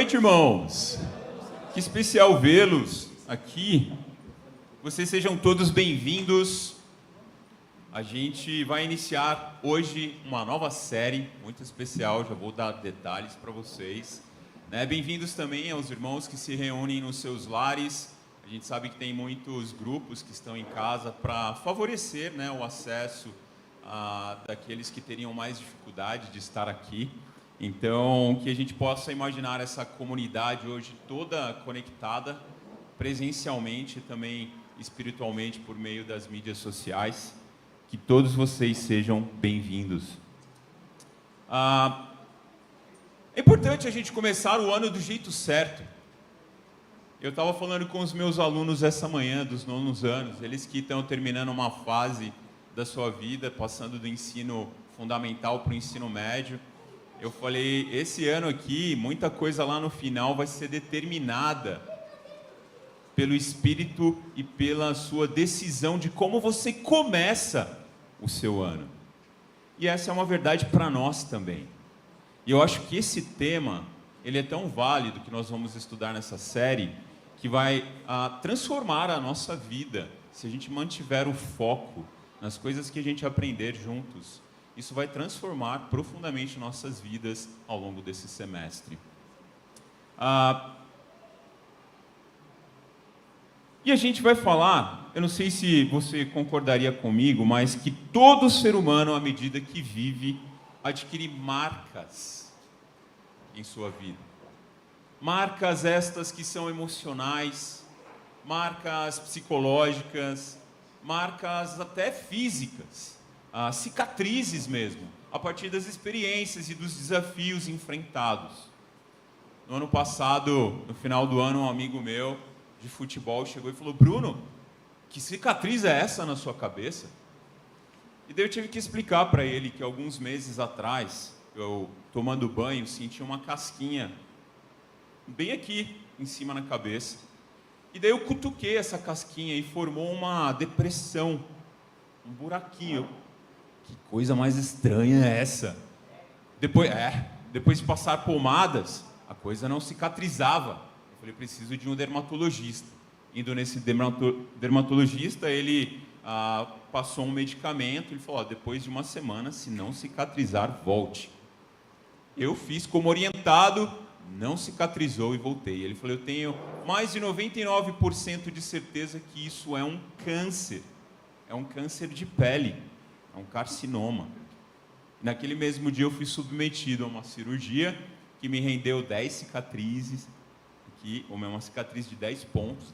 noite, irmãos. Que especial vê-los aqui. Vocês sejam todos bem-vindos. A gente vai iniciar hoje uma nova série muito especial. Já vou dar detalhes para vocês. Bem-vindos também aos irmãos que se reúnem nos seus lares. A gente sabe que tem muitos grupos que estão em casa para favorecer, o acesso daqueles que teriam mais dificuldade de estar aqui. Então, que a gente possa imaginar essa comunidade hoje toda conectada, presencialmente e também espiritualmente por meio das mídias sociais. Que todos vocês sejam bem-vindos. É importante a gente começar o ano do jeito certo. Eu estava falando com os meus alunos essa manhã, dos 9º anos, eles que estão terminando uma fase da sua vida, passando do ensino fundamental para o ensino médio. Eu falei, esse ano aqui, muita coisa lá no final vai ser determinada pelo Espírito e pela sua decisão de como você começa o seu ano. E essa é uma verdade para nós também. E eu acho que esse tema, ele é tão válido que nós vamos estudar nessa série, que vai transformar a nossa vida, se a gente mantiver o foco nas coisas que a gente aprender juntos. Isso vai transformar profundamente nossas vidas ao longo desse semestre. E a gente vai falar, eu não sei se você concordaria comigo, mas que todo ser humano, à medida que vive, adquire marcas em sua vida. Marcas estas que são emocionais, marcas psicológicas, marcas até físicas. Cicatrizes mesmo, a partir das experiências e dos desafios enfrentados. No ano passado, no final do ano, um amigo meu de futebol chegou e falou: Bruno, que cicatriz é essa na sua cabeça? E daí eu tive que explicar para ele que alguns meses atrás, eu tomando banho, senti uma casquinha bem aqui em cima na cabeça. E daí eu cutuquei essa casquinha e formou uma depressão, um buraquinho. Que coisa mais estranha é essa? Depois de passar pomadas, a coisa não cicatrizava. Eu falei, preciso de um dermatologista. Indo nesse dermatologista, ele passou um medicamento. Ele falou, depois de uma semana, se não cicatrizar, volte. Eu fiz como orientado, não cicatrizou e voltei. Ele falou, eu tenho mais de 99% de certeza que isso é um câncer. É um câncer de pele. É um carcinoma. Naquele mesmo dia eu fui submetido a uma cirurgia que me rendeu 10 cicatrizes, uma cicatriz de 10 pontos,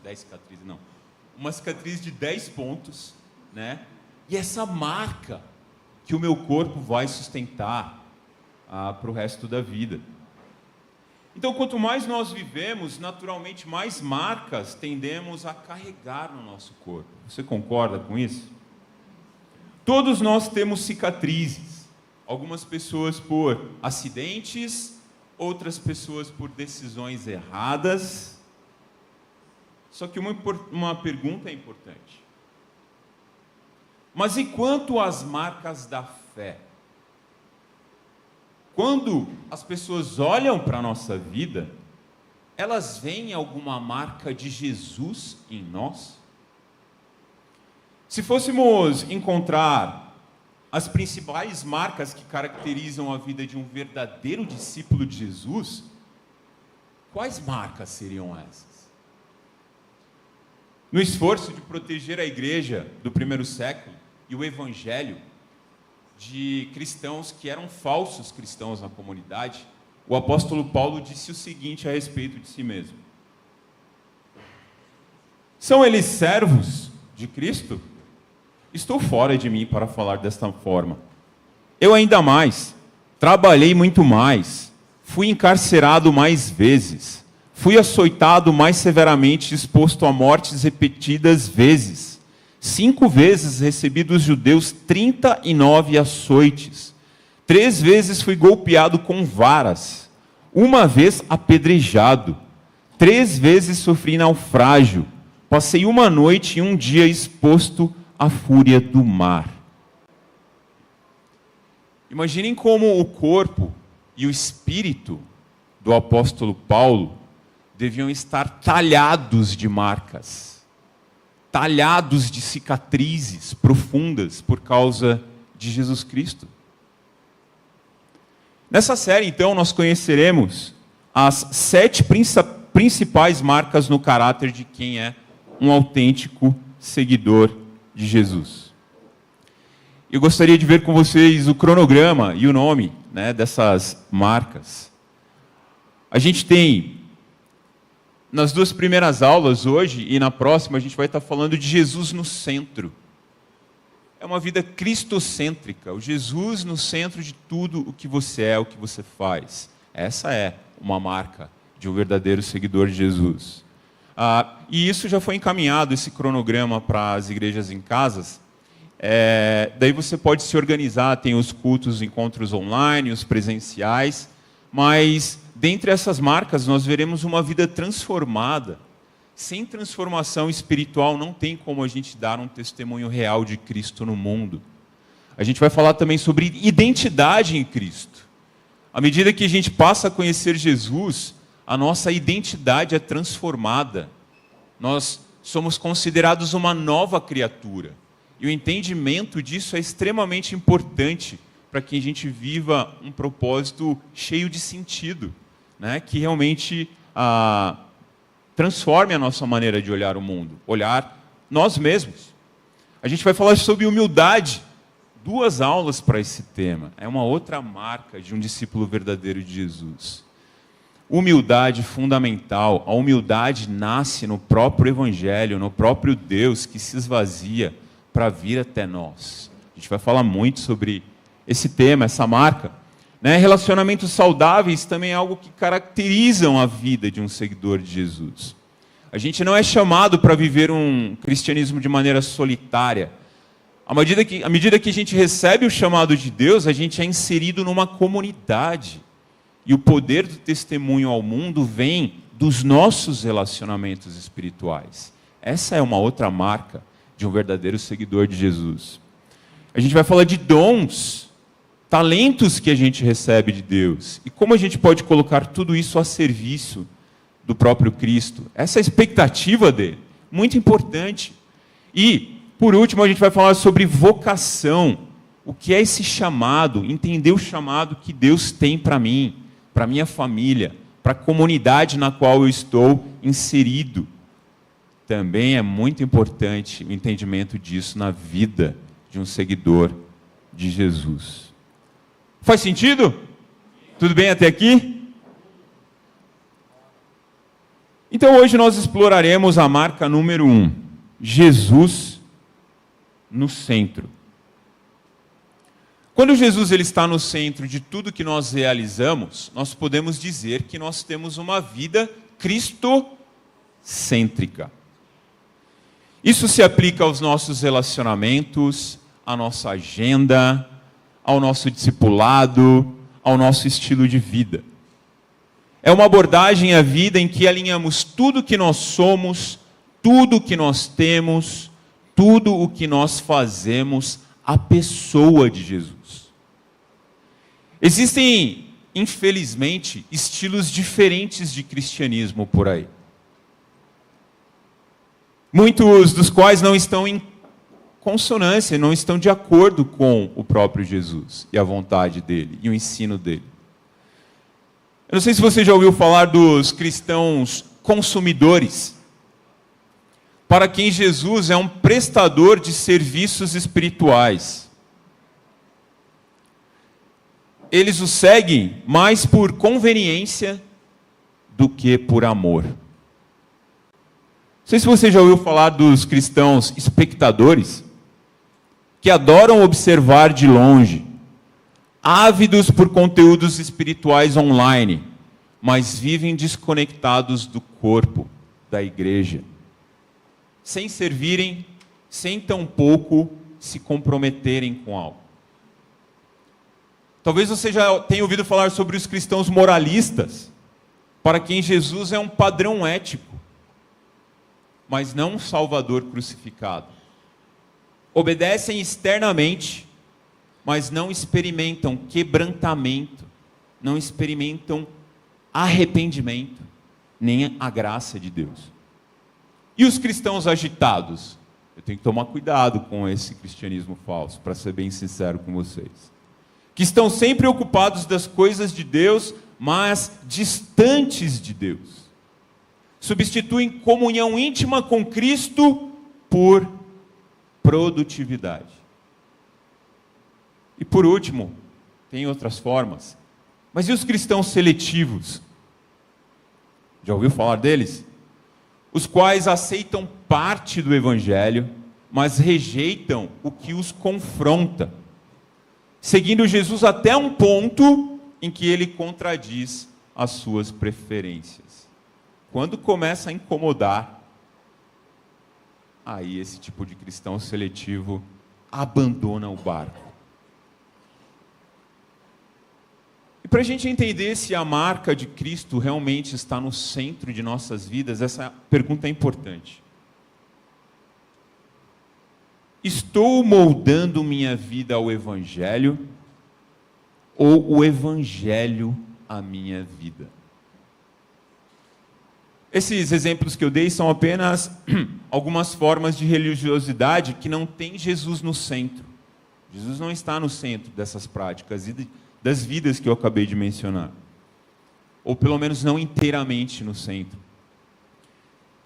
uma cicatriz de 10 pontos, E essa marca que o meu corpo vai sustentar para o resto da vida. Então, quanto mais nós vivemos, naturalmente mais marcas tendemos a carregar no nosso corpo. Você concorda com isso? Todos nós temos cicatrizes, algumas pessoas por acidentes, outras pessoas por decisões erradas. Só que uma pergunta é importante. Mas e quanto às marcas da fé? Quando as pessoas olham para a nossa vida, elas veem alguma marca de Jesus em nós? Se fôssemos encontrar as principais marcas que caracterizam a vida de um verdadeiro discípulo de Jesus, quais marcas seriam essas? No esforço de proteger a igreja do primeiro século e o evangelho de cristãos que eram falsos cristãos na comunidade, o apóstolo Paulo disse o seguinte a respeito de si mesmo: são eles servos de Cristo? Estou fora de mim para falar desta forma. Eu ainda mais, trabalhei muito mais, fui encarcerado mais vezes, fui açoitado mais severamente, exposto a mortes repetidas vezes. 5 vezes recebi dos judeus 39 açoites. 3 vezes fui golpeado com varas. 1 vez apedrejado. 3 vezes sofri naufrágio. Passei 1 noite e 1 dia exposto à fúria do mar. Imaginem como o corpo e o espírito do apóstolo Paulo deviam estar talhados de marcas, talhados de cicatrizes profundas por causa de Jesus Cristo. Nessa série, então, nós conheceremos as 7 principais marcas no caráter de quem é um autêntico seguidor de Jesus. Eu gostaria de ver com vocês o cronograma e o nome, né, dessas marcas. A gente tem, nas 2 primeiras aulas hoje e na próxima, a gente vai estar falando de Jesus no centro. É uma vida cristocêntrica, o Jesus no centro de tudo o que você é, o que você faz. Essa é uma marca de um verdadeiro seguidor de Jesus. E isso já foi encaminhado, esse cronograma, para as igrejas em casas. Daí você pode se organizar, tem os cultos, encontros online, os presenciais, mas dentre essas marcas nós veremos uma vida transformada. Sem transformação espiritual não tem como a gente dar um testemunho real de Cristo no mundo. A gente vai falar também sobre identidade em Cristo. À medida que a gente passa a conhecer Jesus, a nossa identidade é transformada. Nós somos considerados uma nova criatura. E o entendimento disso é extremamente importante para que a gente viva um propósito cheio de sentido, né? Que realmente transforme a nossa maneira de olhar o mundo, olhar nós mesmos. A gente vai falar sobre humildade. 2 aulas para esse tema. É uma outra marca de um discípulo verdadeiro de Jesus. Humildade fundamental. A humildade nasce no próprio Evangelho, no próprio Deus que se esvazia para vir até nós. A gente vai falar muito sobre esse tema, essa marca. Relacionamentos saudáveis também é algo que caracterizam a vida de um seguidor de Jesus. A gente não é chamado para viver um cristianismo de maneira solitária. À medida que a gente recebe o chamado de Deus, a gente é inserido numa comunidade. E o poder do testemunho ao mundo vem dos nossos relacionamentos espirituais. Essa é uma outra marca de um verdadeiro seguidor de Jesus. A gente vai falar de dons, talentos que a gente recebe de Deus. E como a gente pode colocar tudo isso a serviço do próprio Cristo. Essa é a expectativa dele, muito importante. E, por último, a gente vai falar sobre vocação. O que é esse chamado? Entender o chamado que Deus tem para mim, para minha família, para a comunidade na qual eu estou inserido. Também é muito importante o entendimento disso na vida de um seguidor de Jesus. Faz sentido? Tudo bem até aqui? Então hoje nós exploraremos a marca número 1, Jesus no centro. Quando Jesus ele está no centro de tudo que nós realizamos, nós podemos dizer que nós temos uma vida cristocêntrica. Isso se aplica aos nossos relacionamentos, à nossa agenda, ao nosso discipulado, ao nosso estilo de vida. É uma abordagem à vida em que alinhamos tudo o que nós somos, tudo o que nós temos, tudo o que nós fazemos à pessoa de Jesus. Existem, infelizmente, estilos diferentes de cristianismo por aí. Muitos dos quais não estão em consonância, não estão de acordo com o próprio Jesus e a vontade dele e o ensino dele. Eu não sei se você já ouviu falar dos cristãos consumidores, para quem Jesus é um prestador de serviços espirituais. Eles o seguem mais por conveniência do que por amor. Não sei se você já ouviu falar dos cristãos espectadores, que adoram observar de longe, ávidos por conteúdos espirituais online, mas vivem desconectados do corpo, da igreja, sem servirem, sem tampouco se comprometerem com algo. Talvez você já tenha ouvido falar sobre os cristãos moralistas, para quem Jesus é um padrão ético, mas não um Salvador crucificado. Obedecem externamente, mas não experimentam quebrantamento, não experimentam arrependimento, nem a graça de Deus. E os cristãos agitados? Eu tenho que tomar cuidado com esse cristianismo falso, para ser bem sincero com vocês. Que estão sempre ocupados das coisas de Deus, mas distantes de Deus. Substituem comunhão íntima com Cristo por produtividade. E por último, tem outras formas. Mas e os cristãos seletivos? Já ouviu falar deles? Os quais aceitam parte do Evangelho, mas rejeitam o que os confronta, seguindo Jesus até um ponto em que ele contradiz as suas preferências. Quando começa a incomodar, aí esse tipo de cristão seletivo abandona o barco. E para a gente entender se a marca de Cristo realmente está no centro de nossas vidas, essa pergunta é importante. Estou moldando minha vida ao Evangelho ou o Evangelho à minha vida? Esses exemplos que eu dei são apenas algumas formas de religiosidade que não tem Jesus no centro. Jesus não está no centro dessas práticas e das vidas que eu acabei de mencionar. Ou pelo menos não inteiramente no centro.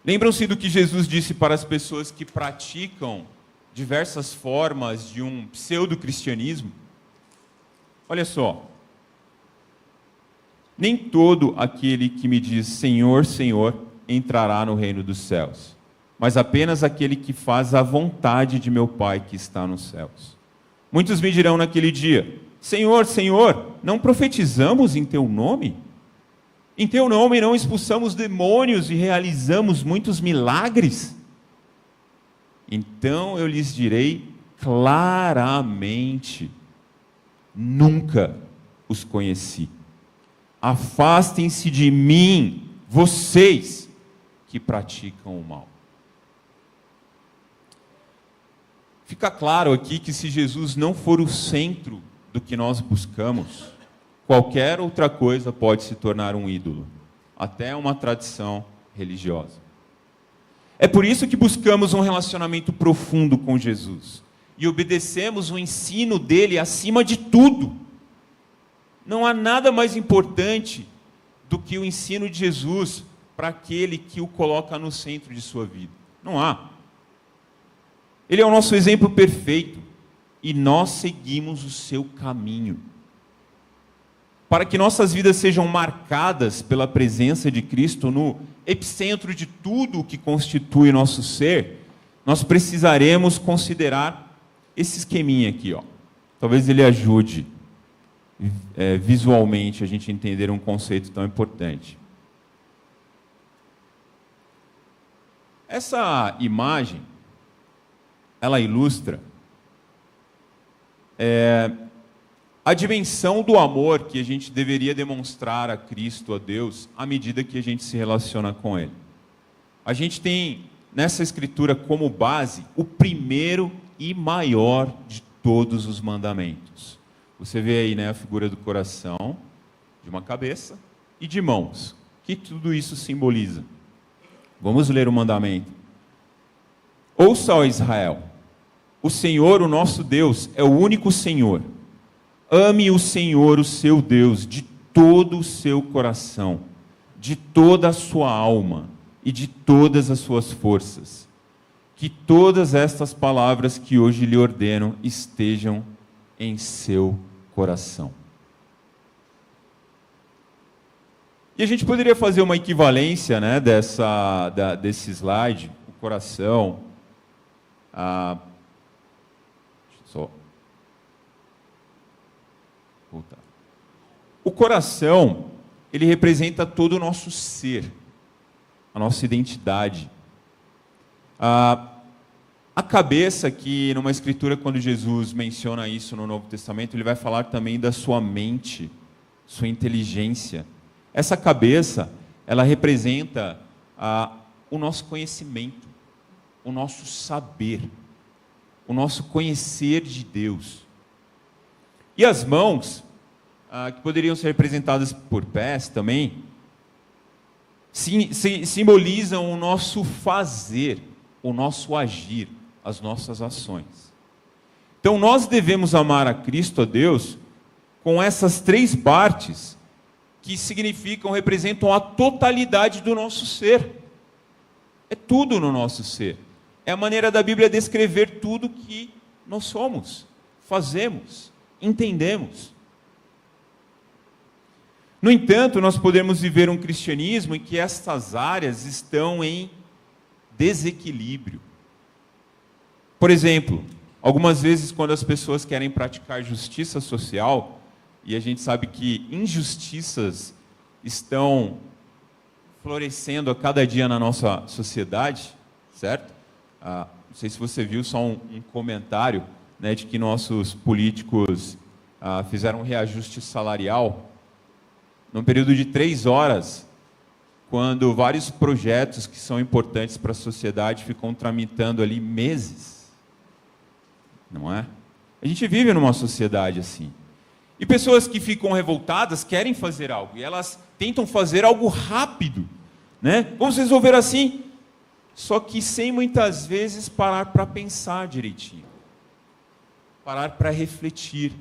Lembram-se do que Jesus disse para as pessoas que praticam diversas formas de um pseudo-cristianismo? Olha só. Nem todo aquele que me diz Senhor, Senhor, entrará no reino dos céus, mas apenas aquele que faz a vontade de meu Pai que está nos céus. Muitos me dirão naquele dia, Senhor, Senhor, não profetizamos em teu nome? Em teu nome não expulsamos demônios e realizamos muitos milagres? Então eu lhes direi claramente, nunca os conheci. Afastem-se de mim, vocês que praticam o mal. Fica claro aqui que se Jesus não for o centro do que nós buscamos, qualquer outra coisa pode se tornar um ídolo, até uma tradição religiosa. É por isso que buscamos um relacionamento profundo com Jesus e obedecemos o ensino dele acima de tudo. Não há nada mais importante do que o ensino de Jesus para aquele que o coloca no centro de sua vida. Não há. Ele é o nosso exemplo perfeito e nós seguimos o seu caminho. Para que nossas vidas sejam marcadas pela presença de Cristo no epicentro de tudo o que constitui nosso ser, nós precisaremos considerar esse esqueminha aqui, ó. Talvez ele ajude visualmente a gente entender um conceito tão importante. Essa imagem, ela ilustra a dimensão do amor que a gente deveria demonstrar a Cristo, a Deus, à medida que a gente se relaciona com Ele. A gente tem nessa escritura como base o primeiro e maior de todos os mandamentos. Você vê aí, né, a figura do coração, de uma cabeça e de mãos. O que tudo isso simboliza? Vamos ler o mandamento. Ouça, ó Israel, o Senhor, o nosso Deus, é o único Senhor. Ame o Senhor, o seu Deus, de todo o seu coração, de toda a sua alma e de todas as suas forças. Que todas estas palavras que hoje lhe ordeno estejam em seu coração. E a gente poderia fazer uma equivalência, né, desse slide, o coração, só voltar. O coração, ele representa todo o nosso ser, a nossa identidade. A cabeça, que numa escritura, quando Jesus menciona isso no Novo Testamento, ele vai falar também da sua mente, sua inteligência. Essa cabeça, ela representa o nosso conhecimento, o nosso saber, o nosso conhecer de Deus. E as mãos, que poderiam ser representadas por pés também, simbolizam o nosso fazer, o nosso agir, as nossas ações. Então nós devemos amar a Cristo, a Deus, com essas três partes que representam a totalidade do nosso ser. É tudo no nosso ser. É a maneira da Bíblia descrever tudo que nós somos, fazemos, entendemos. No entanto, nós podemos viver um cristianismo em que estas áreas estão em desequilíbrio. Por exemplo, algumas vezes quando as pessoas querem praticar justiça social, e a gente sabe que injustiças estão florescendo a cada dia na nossa sociedade, certo? Não sei se você viu só um comentário, né, de que nossos políticos fizeram um reajuste salarial num período de 3 horas, quando vários projetos que são importantes para a sociedade ficam tramitando ali meses. Não é? A gente vive numa sociedade assim. E pessoas que ficam revoltadas querem fazer algo, e elas tentam fazer algo rápido, né? Vamos resolver assim, só que sem muitas vezes parar para pensar direitinho, parar para refletir,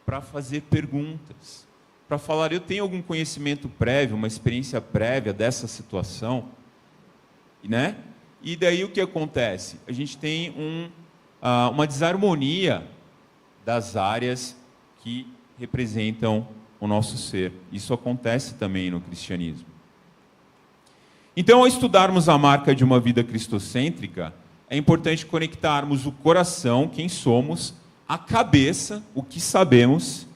para fazer perguntas, para falar, eu tenho algum conhecimento prévio, uma experiência prévia dessa situação, né? E daí o que acontece? A gente tem uma desarmonia das áreas que representam o nosso ser. Isso acontece também no cristianismo. Então, ao estudarmos a marca de uma vida cristocêntrica, é importante conectarmos o coração, quem somos, a cabeça, o que sabemos,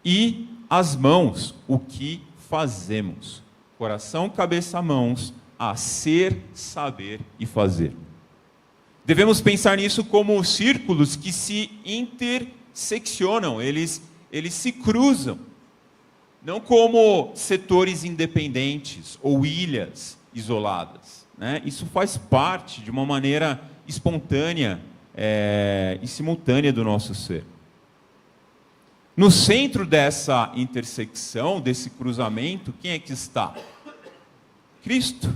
e as mãos, o que fazemos. Coração, cabeça, mãos, a ser, saber e fazer. Devemos pensar nisso como círculos que se interseccionam, eles se cruzam, não como setores independentes ou ilhas isoladas, né? Isso faz parte de uma maneira espontânea e simultânea do nosso ser. No centro dessa intersecção, desse cruzamento, quem é que está? Cristo,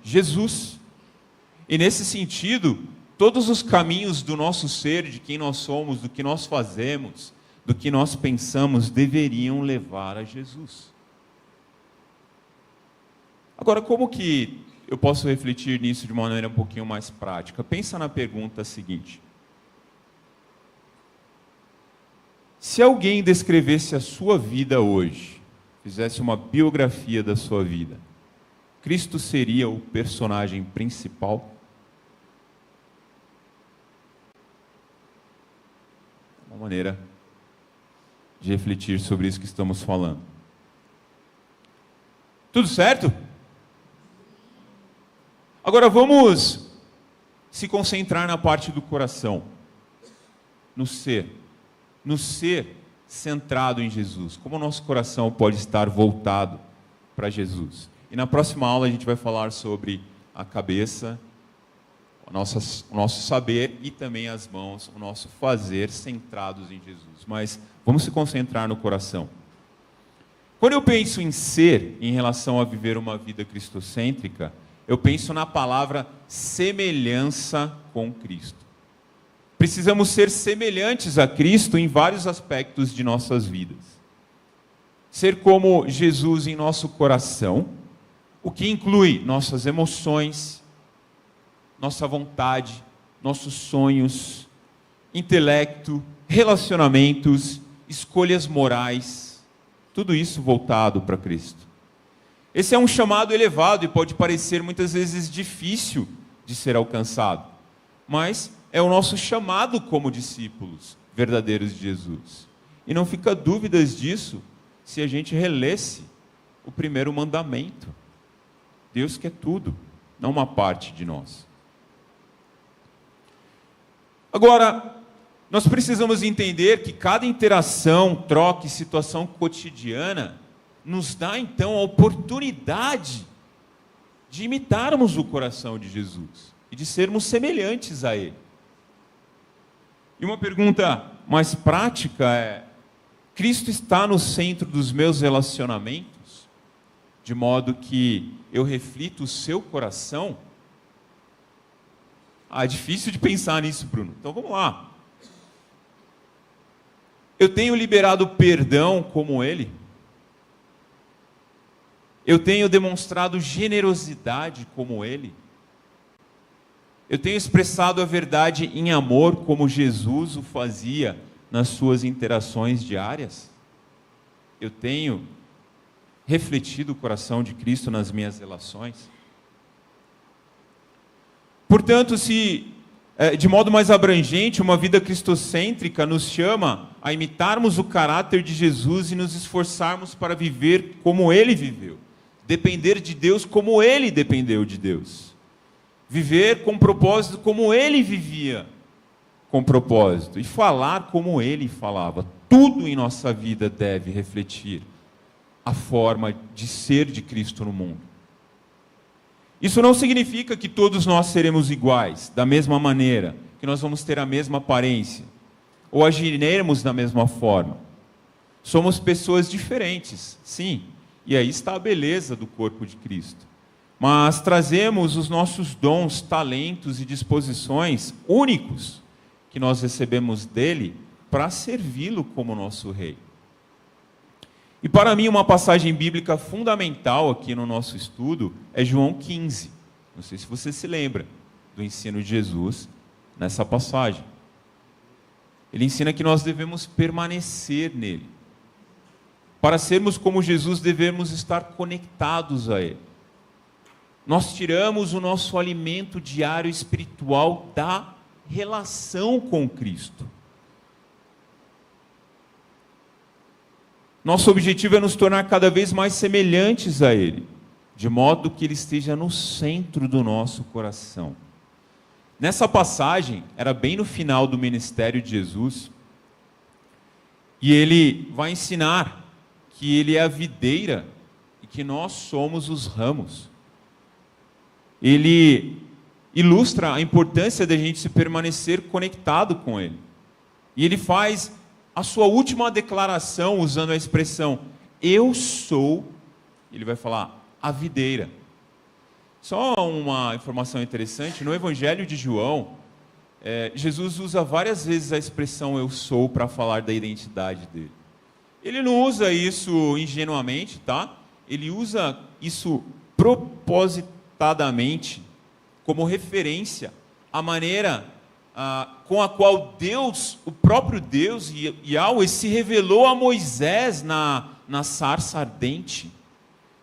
Jesus. E nesse sentido, todos os caminhos do nosso ser, de quem nós somos, do que nós fazemos, do que nós pensamos, deveriam levar a Jesus. Agora, como que eu posso refletir nisso de uma maneira um pouquinho mais prática? Pensa na pergunta seguinte. Se alguém descrevesse a sua vida hoje, fizesse uma biografia da sua vida, Cristo seria o personagem principal? Uma maneira de refletir sobre isso que estamos falando. Tudo certo? Agora vamos se concentrar na parte do coração, no ser centrado em Jesus. Como o nosso coração pode estar voltado para Jesus? E na próxima aula a gente vai falar sobre a cabeça, o nosso saber e também as mãos, o nosso fazer centrados em Jesus. Mas vamos se concentrar no coração. Quando eu penso em ser, em relação a viver uma vida cristocêntrica, eu penso na palavra semelhança com Cristo. Precisamos ser semelhantes a Cristo em vários aspectos de nossas vidas. Ser como Jesus em nosso coração, o que inclui nossas emoções, nossa vontade, nossos sonhos, intelecto, relacionamentos, escolhas morais, tudo isso voltado para Cristo. Esse é um chamado elevado e pode parecer muitas vezes difícil de ser alcançado, mas é o nosso chamado como discípulos verdadeiros de Jesus. E não fica dúvidas disso se a gente relesse o primeiro mandamento. Deus quer tudo, não uma parte de nós. Agora, nós precisamos entender que cada interação, troca e situação cotidiana nos dá então a oportunidade de imitarmos o coração de Jesus e de sermos semelhantes a Ele. E uma pergunta mais prática é: Cristo está no centro dos meus relacionamentos? de modo que eu reflito o seu coração? É difícil de pensar nisso, Bruno. Então vamos lá. Eu tenho liberado perdão como ele? Eu tenho demonstrado generosidade como ele? Eu tenho expressado a verdade em amor como Jesus o fazia nas suas interações diárias? Eu tenho refletido o coração de Cristo nas minhas relações? Portanto, se de modo mais abrangente, uma vida cristocêntrica nos chama a imitarmos o caráter de Jesus e nos esforçarmos para viver como ele viveu, depender de Deus como ele dependeu de Deus, viver com propósito como ele vivia com propósito e falar como ele falava. Tudo em nossa vida deve refletir a forma de ser de Cristo no mundo. Isso não significa que todos nós seremos iguais, da mesma maneira, que nós vamos ter a mesma aparência, ou agiremos da mesma forma. Somos pessoas diferentes, sim, e aí está a beleza do corpo de Cristo. Mas trazemos os nossos dons, talentos e disposições únicos que nós recebemos dele para servi-lo como nosso rei. E para mim uma passagem bíblica fundamental aqui no nosso estudo é João 15. Não sei se você se lembra do ensino de Jesus nessa passagem. Ele ensina que nós devemos permanecer nele. Para sermos como Jesus, devemos estar conectados a ele. Nós tiramos o nosso alimento diário espiritual da relação com Cristo. Nosso objetivo é nos tornar cada vez mais semelhantes a ele, de modo que ele esteja no centro do nosso coração. Nessa passagem, era bem no final do ministério de Jesus, e ele vai ensinar que ele é a videira e que nós somos os ramos. Ele ilustra a importância da gente se permanecer conectado com ele. E ele faz a sua última declaração usando a expressão eu sou, ele vai falar, a videira. Só uma informação interessante, no Evangelho de João, Jesus usa várias vezes a expressão eu sou para falar da identidade dele. Ele não usa isso ingenuamente, tá? Ele usa isso propositadamente como referência à maneira com a qual Deus, o próprio Deus, Yahweh, se revelou a Moisés na sarça ardente.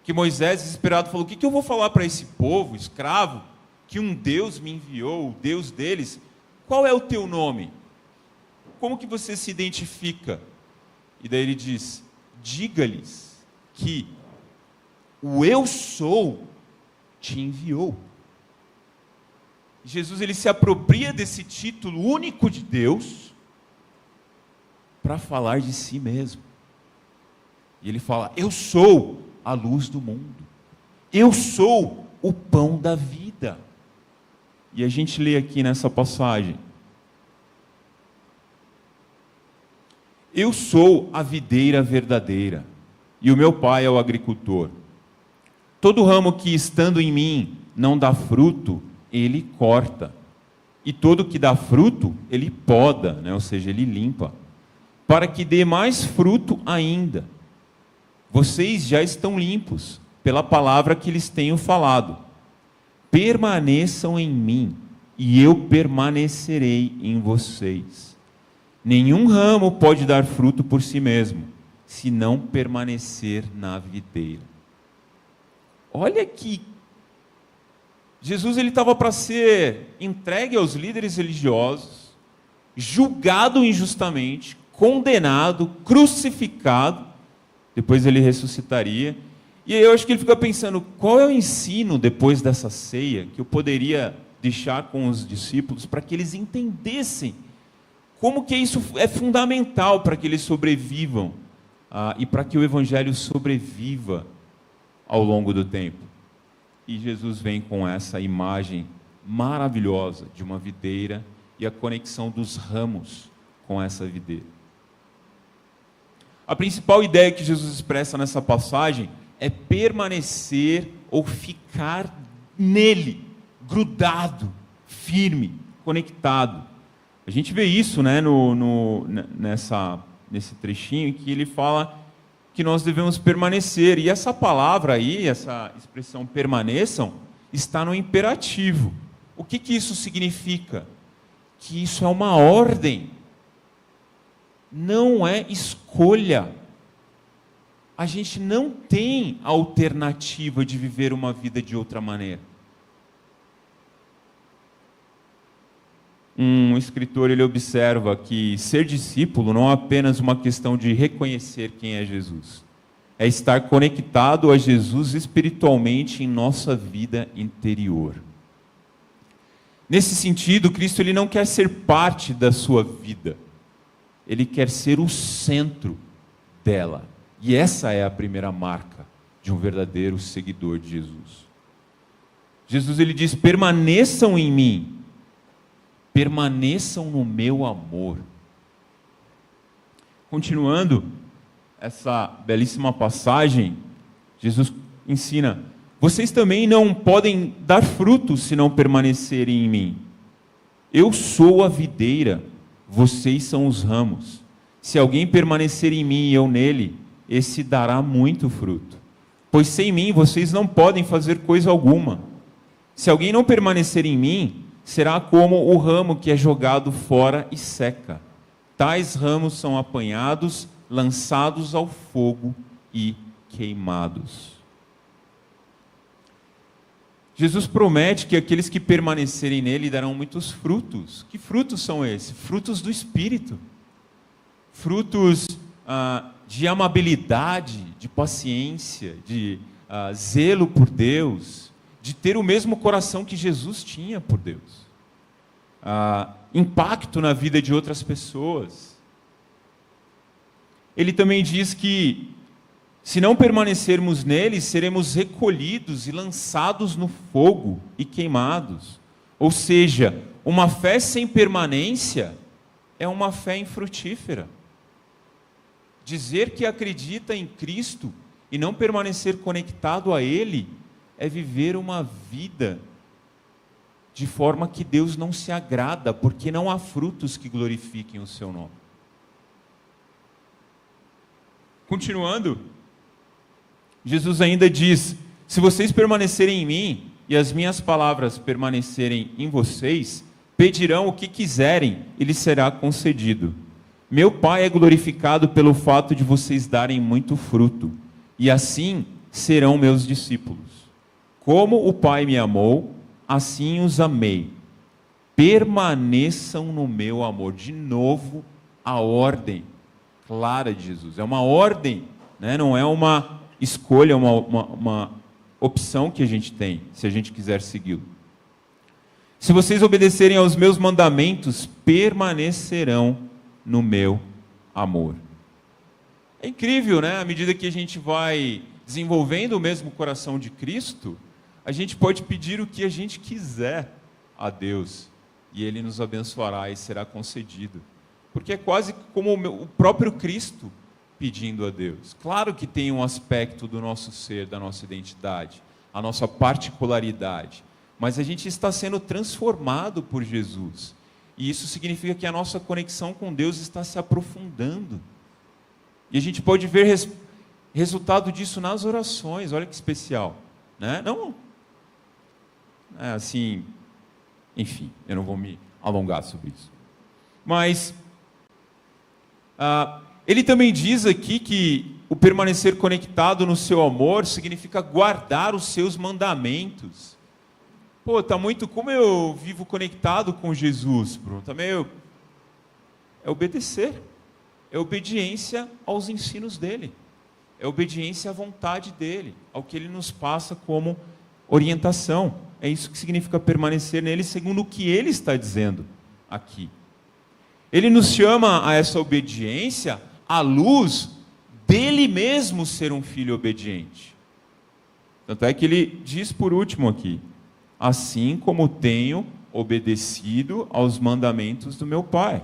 Que Moisés, desesperado, falou, o que eu vou falar para esse povo, escravo, que um Deus me enviou, o Deus deles? Qual é o teu nome? Como que você se identifica? E daí ele diz, diga-lhes que o eu sou te enviou. Jesus ele se apropria desse título único de Deus para falar de si mesmo. E ele fala, eu sou a luz do mundo. Eu sou o pão da vida. E a gente lê aqui nessa passagem. Eu sou a videira verdadeira, e o meu pai é o agricultor. Todo ramo que estando em mim não dá fruto, ele corta. E todo que dá fruto, ele poda, né? Ou seja, ele limpa, para que dê mais fruto ainda. Vocês já estão limpos pela palavra que lhes tenho falado. Permaneçam em mim, e eu permanecerei em vocês. Nenhum ramo pode dar fruto por si mesmo, se não permanecer na videira. Olha que Jesus ele estava para ser entregue aos líderes religiosos, julgado injustamente, condenado, crucificado, depois ele ressuscitaria. E aí eu acho que ele fica pensando, qual é o ensino depois dessa ceia que eu poderia deixar com os discípulos para que eles entendessem como que isso é fundamental para que eles sobrevivam e para que o Evangelho sobreviva ao longo do tempo. E Jesus vem com essa imagem maravilhosa de uma videira e a conexão dos ramos com essa videira. A principal ideia que Jesus expressa nessa passagem é permanecer ou ficar nele, grudado, firme, conectado. A gente vê isso, né, nesse trechinho que ele fala que nós devemos permanecer. E essa palavra aí, essa expressão permaneçam, está no imperativo. O que isso significa? Que isso é uma ordem, não é escolha. A gente não tem a alternativa de viver uma vida de outra maneira. Um escritor, ele observa que ser discípulo não é apenas uma questão de reconhecer quem é Jesus. É estar conectado a Jesus espiritualmente em nossa vida interior. Nesse sentido, Cristo ele não quer ser parte da sua vida. Ele quer ser o centro dela. E essa é a primeira marca de um verdadeiro seguidor de Jesus. Jesus ele diz: permaneçam em mim. Permaneçam no meu amor. Continuando essa belíssima passagem, Jesus ensina: vocês também não podem dar frutos se não permanecerem em mim. Eu sou a videira, vocês são os ramos. Se alguém permanecer em mim e eu nele, esse dará muito fruto. Pois sem mim vocês não podem fazer coisa alguma. Se alguém não permanecer em mim, será como o ramo que é jogado fora e seca. Tais ramos são apanhados, lançados ao fogo e queimados. Jesus promete que aqueles que permanecerem nele darão muitos frutos. Que frutos são esses? Frutos do Espírito. Frutos de amabilidade, de paciência, de zelo por Deus, de ter o mesmo coração que Jesus tinha por Deus. Impacto na vida de outras pessoas. Ele também diz que, se não permanecermos nele, seremos recolhidos e lançados no fogo e queimados. Ou seja, uma fé sem permanência é uma fé infrutífera. Dizer que acredita em Cristo e não permanecer conectado a Ele é viver uma vida de forma que Deus não se agrada, porque não há frutos que glorifiquem o seu nome. Continuando, Jesus ainda diz: se vocês permanecerem em mim e as minhas palavras permanecerem em vocês, pedirão o que quiserem e lhes será concedido. Meu Pai é glorificado pelo fato de vocês darem muito fruto, e assim serão meus discípulos. Como o Pai me amou, assim os amei. Permaneçam no meu amor. De novo, a ordem clara de Jesus. É uma ordem, né? Não é uma escolha, uma opção que a gente tem, se a gente quiser segui-lo. Se vocês obedecerem aos meus mandamentos, permanecerão no meu amor. É incrível, né? À medida que a gente vai desenvolvendo o mesmo coração de Cristo, a gente pode pedir o que a gente quiser a Deus, e Ele nos abençoará e será concedido. Porque é quase como o próprio Cristo pedindo a Deus. Claro que tem um aspecto do nosso ser, da nossa identidade, a nossa particularidade, mas a gente está sendo transformado por Jesus. E isso significa que a nossa conexão com Deus está se aprofundando. E a gente pode ver resultado disso nas orações. Olha que especial, né? Não é assim, enfim, eu não vou me alongar sobre isso. Mas ele também diz aqui que o permanecer conectado no seu amor significa guardar os seus mandamentos. Pô, tá muito, como eu vivo conectado com Jesus, Bruno? Também é obedecer, é obediência aos ensinos dele, é obediência à vontade dele, ao que ele nos passa como orientação. É isso que significa permanecer nele, segundo o que ele está dizendo aqui. Ele nos chama a essa obediência à luz dele mesmo ser um filho obediente. Tanto é que ele diz por último aqui: assim como tenho obedecido aos mandamentos do meu Pai,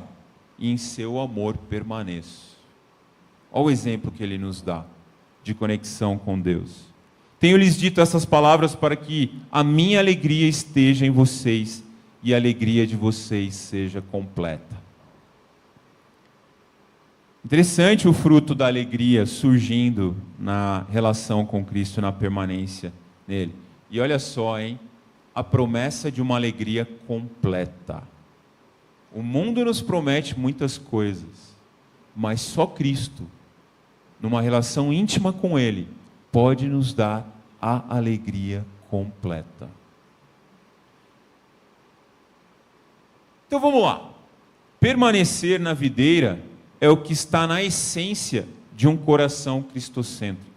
e em seu amor permaneço. Olha o exemplo que ele nos dá. de conexão com Deus. Tenho-lhes dito essas palavras para que a minha alegria esteja em vocês e a alegria de vocês seja completa. Interessante o fruto da alegria surgindo na relação com Cristo, na permanência nele. E olha só, hein? A promessa de uma alegria completa. O mundo nos promete muitas coisas, mas só Cristo, numa relação íntima com Ele, pode nos dar a alegria completa. Então vamos lá. Permanecer na videira é o que está na essência de um coração cristocêntrico.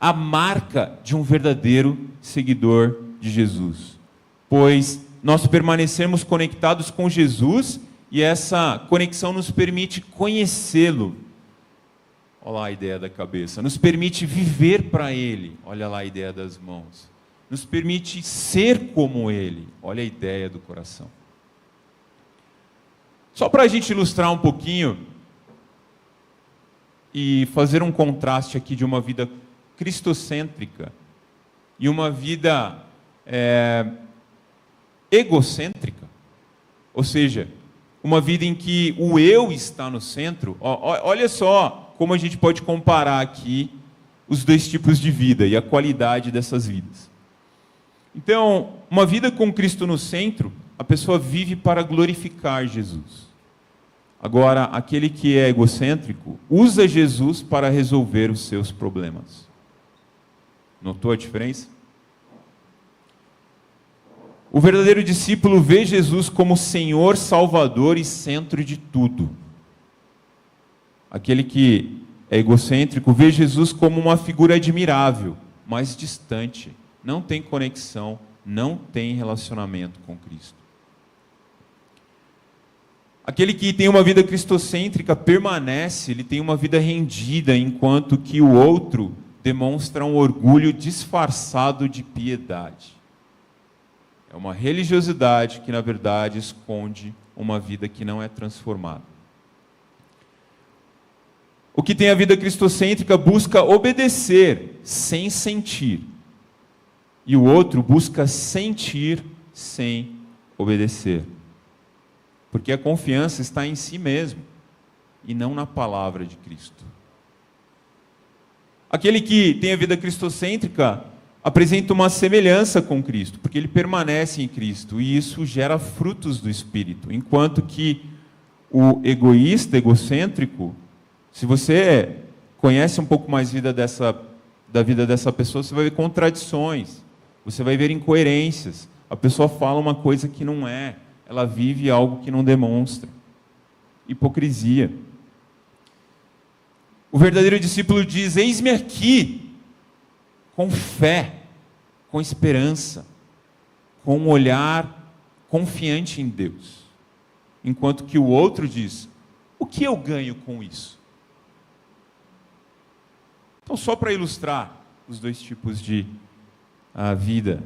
A marca de um verdadeiro seguidor de Jesus. Pois nós permanecemos conectados com Jesus e essa conexão nos permite conhecê-lo. Olha lá a ideia da cabeça. Nos permite viver para Ele. Olha lá a ideia das mãos. Nos permite ser como Ele. Olha a ideia do coração. Só para a gente ilustrar um pouquinho e fazer um contraste aqui de uma vida cristocêntrica e uma vida egocêntrica, ou seja, uma vida em que o eu está no centro. Olha só como a gente pode comparar aqui os dois tipos de vida e a qualidade dessas vidas. Então, uma vida com Cristo no centro, a pessoa vive para glorificar Jesus. Agora, aquele que é egocêntrico usa Jesus para resolver os seus problemas. Notou a diferença? O verdadeiro discípulo vê Jesus como Senhor, Salvador e centro de tudo. Aquele que é egocêntrico vê Jesus como uma figura admirável, mas distante, não tem conexão, não tem relacionamento com Cristo. Aquele que tem uma vida cristocêntrica permanece, ele tem uma vida rendida, enquanto que o outro demonstra um orgulho disfarçado de piedade. É uma religiosidade que, na verdade, esconde uma vida que não é transformada. O que tem a vida cristocêntrica busca obedecer sem sentir. E o outro busca sentir sem obedecer. Porque a confiança está em si mesmo e não na palavra de Cristo. Aquele que tem a vida cristocêntrica apresenta uma semelhança com Cristo, porque ele permanece em Cristo e isso gera frutos do Espírito. Enquanto que o egoísta, egocêntrico, se você conhece um pouco mais da vida dessa pessoa, você vai ver contradições, você vai ver incoerências. A pessoa fala uma coisa que não é. Ela vive algo que não demonstra. Hipocrisia. O verdadeiro discípulo diz: eis-me aqui, com fé, com esperança, com um olhar confiante em Deus. Enquanto que o outro diz: o que eu ganho com isso? Então, só para ilustrar os dois tipos de vida.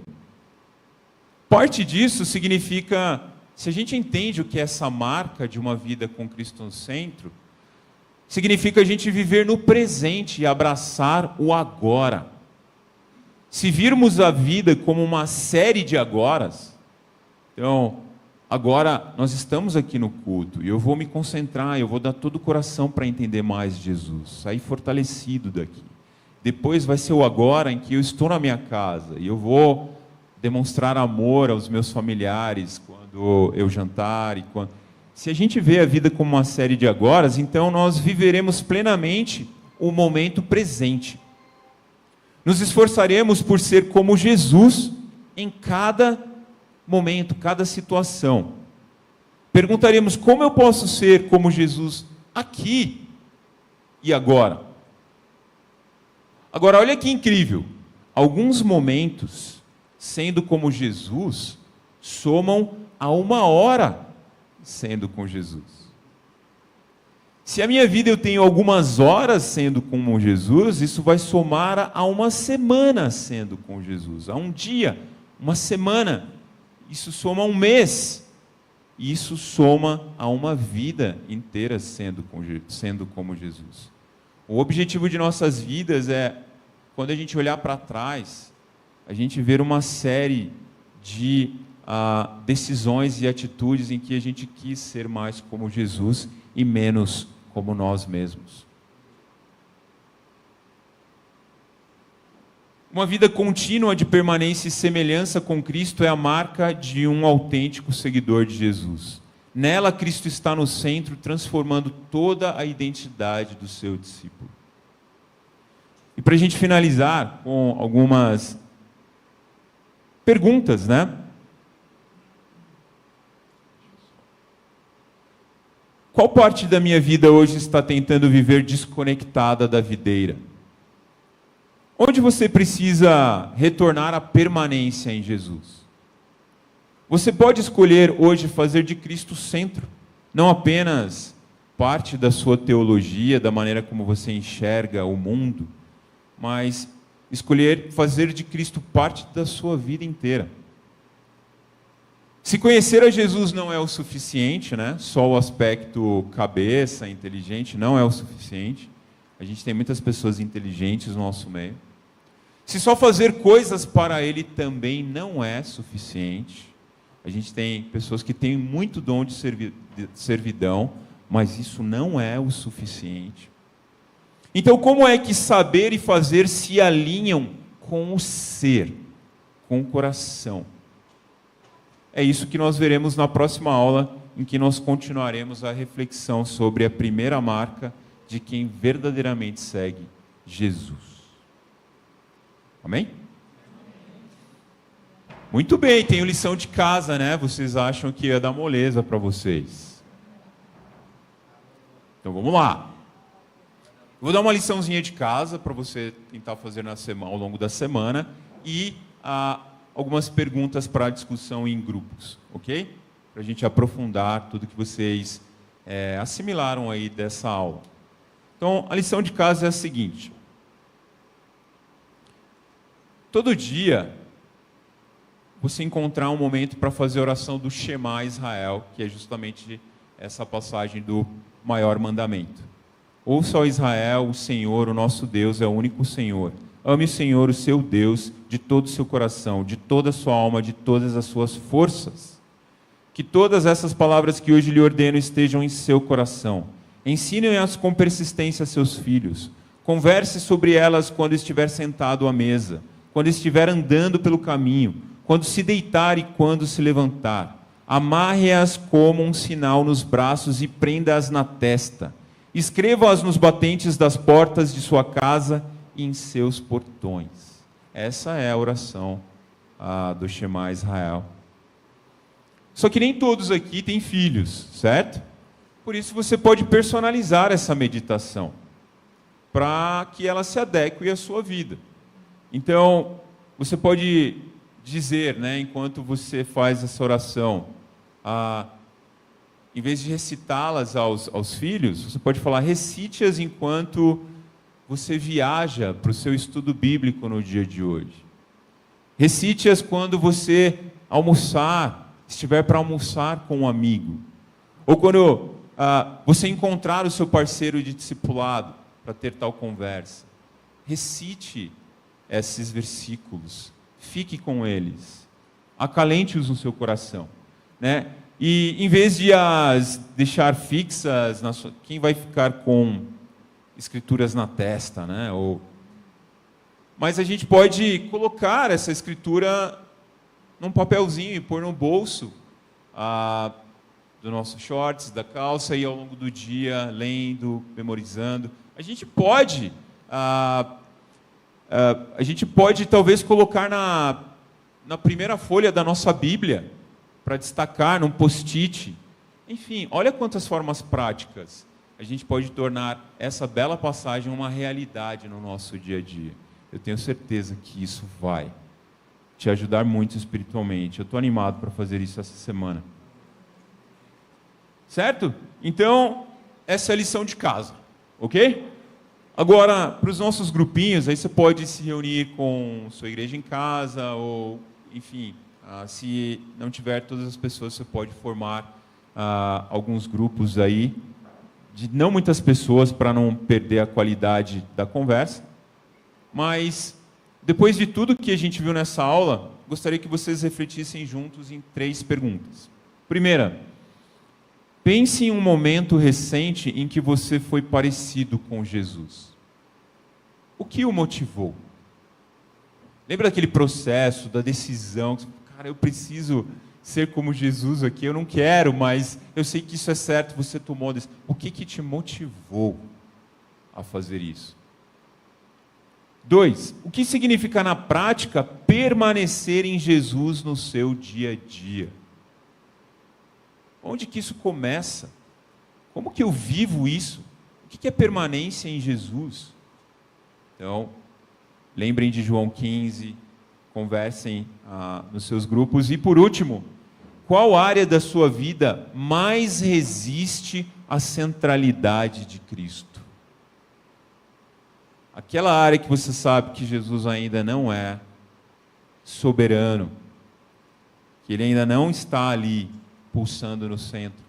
Parte disso significa, se a gente entende o que é essa marca de uma vida com Cristo no centro, significa a gente viver no presente e abraçar o agora. Se virmos a vida como uma série de agoras, então, agora nós estamos aqui no culto e eu vou me concentrar, eu vou dar todo o coração para entender mais de Jesus, sair fortalecido daqui. Depois vai ser o agora em que eu estou na minha casa e eu vou demonstrar amor aos meus familiares quando eu jantar. Se a gente vê a vida como uma série de agoras, então nós viveremos plenamente o momento presente. Nos esforçaremos por ser como Jesus em cada momento, cada situação. Perguntaremos: como eu posso ser como Jesus aqui e agora? Agora, olha que incrível. Alguns momentos, sendo como Jesus, somam a 1 hora sendo com Jesus. Se a minha vida eu tenho algumas horas sendo com Jesus, isso vai somar a 1 semana sendo com Jesus, a um dia, 1 semana. Isso soma a 1 mês. Isso soma a uma vida inteira sendo como Jesus. O objetivo de nossas vidas é, quando a gente olhar para trás, a gente ver uma série de decisões e atitudes em que a gente quis ser mais como Jesus e menos como nós mesmos. Uma vida contínua de permanência e semelhança com Cristo é a marca de um autêntico seguidor de Jesus. Nela, Cristo está no centro, transformando toda a identidade do seu discípulo. E para a gente finalizar com algumas perguntas, né? Qual parte da minha vida hoje está tentando viver desconectada da videira? Onde você precisa retornar à permanência em Jesus? Você pode escolher hoje fazer de Cristo o centro, não apenas parte da sua teologia, da maneira como você enxerga o mundo, mas escolher fazer de Cristo parte da sua vida inteira. Se conhecer a Jesus não é o suficiente, né? Só o aspecto cabeça, inteligente, não é o suficiente. A gente tem muitas pessoas inteligentes no nosso meio. Se só fazer coisas para Ele também não é suficiente. A gente tem pessoas que têm muito dom de servidão, mas isso não é o suficiente. Então, como é que saber e fazer se alinham com o ser, com o coração? É isso que nós veremos na próxima aula, em que nós continuaremos a reflexão sobre a primeira marca de quem verdadeiramente segue Jesus. Amém? Muito bem, tenho lição de casa, né? Vocês acham que ia dar moleza para vocês? Então vamos lá. Vou dar uma liçãozinha de casa para você tentar fazer ao longo da semana e algumas perguntas para discussão em grupos, ok? Para a gente aprofundar tudo que vocês assimilaram aí dessa aula. Então, a lição de casa é a seguinte. Todo dia, você encontrar um momento para fazer a oração do Shema Israel, que é justamente essa passagem do maior mandamento. Ouça, ó Israel, o Senhor, o nosso Deus, é o único Senhor. Ame o Senhor, o seu Deus, de todo o seu coração, de toda a sua alma, de todas as suas forças. Que todas essas palavras que hoje lhe ordeno estejam em seu coração. Ensine-as com persistência a seus filhos. Converse sobre elas quando estiver sentado à mesa, quando estiver andando pelo caminho, quando se deitar e quando se levantar. Amarre-as como um sinal nos braços e prenda-as na testa. Escreva-as nos batentes das portas de sua casa e em seus portões. Essa é a oração do Shema Israel. Só que nem todos aqui têm filhos, certo? Por isso você pode personalizar essa meditação, para que ela se adeque à sua vida. Então, você pode dizer, né, enquanto você faz essa oração, em vez de recitá-las aos filhos, você pode falar, recite-as enquanto você viaja para o seu estudo bíblico no dia de hoje. Recite-as quando você estiver para almoçar com um amigo. Ou quando você encontrar o seu parceiro de discipulado para ter tal conversa. Recite esses versículos. Fique com eles. Acalente-os no seu coração. Né? E em vez de as deixar fixas, quem vai ficar com escrituras na testa, né? Mas a gente pode colocar essa escritura num papelzinho e pôr no bolso do nosso shorts, da calça, e ao longo do dia, lendo, memorizando. A gente pode talvez colocar na primeira folha da nossa Bíblia, para destacar num post-it. Enfim, olha quantas formas práticas a gente pode tornar essa bela passagem uma realidade no nosso dia a dia. Eu tenho certeza que isso vai te ajudar muito espiritualmente. Eu estou animado para fazer isso essa semana. Certo? Então, essa é a lição de casa, ok? Agora, para os nossos grupinhos, aí você pode se reunir com sua igreja em casa, ou, enfim, se não tiver todas as pessoas, você pode formar alguns grupos aí de não muitas pessoas para não perder a qualidade da conversa. Mas, depois de tudo que a gente viu nessa aula, gostaria que vocês refletissem juntos em 3 perguntas. Primeira, pense em um momento recente em que você foi parecido com Jesus. O que o motivou? Lembra daquele processo, da decisão? Cara, eu preciso ser como Jesus aqui, eu não quero, mas eu sei que isso é certo, você tomou decisão. O que te motivou a fazer isso? 2, o que significa na prática permanecer em Jesus no seu dia a dia? Onde que isso começa? Como que eu vivo isso? O que é permanência em Jesus? Então, lembrem de João 15, conversem nos seus grupos. E por último, qual área da sua vida mais resiste à centralidade de Cristo? Aquela área que você sabe que Jesus ainda não é soberano, que Ele ainda não está ali pulsando no centro.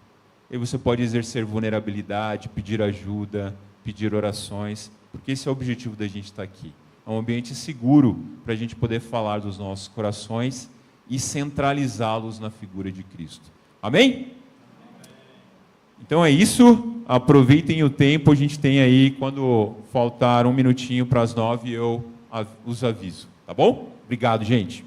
E você pode exercer vulnerabilidade, pedir ajuda, pedir orações, porque esse é o objetivo da gente estar aqui. É um ambiente seguro para a gente poder falar dos nossos corações e centralizá-los na figura de Cristo. Amém? Então é isso, aproveitem o tempo, a gente tem aí, quando faltar 1 minutinho para as 9, eu os aviso, tá bom? Obrigado, gente.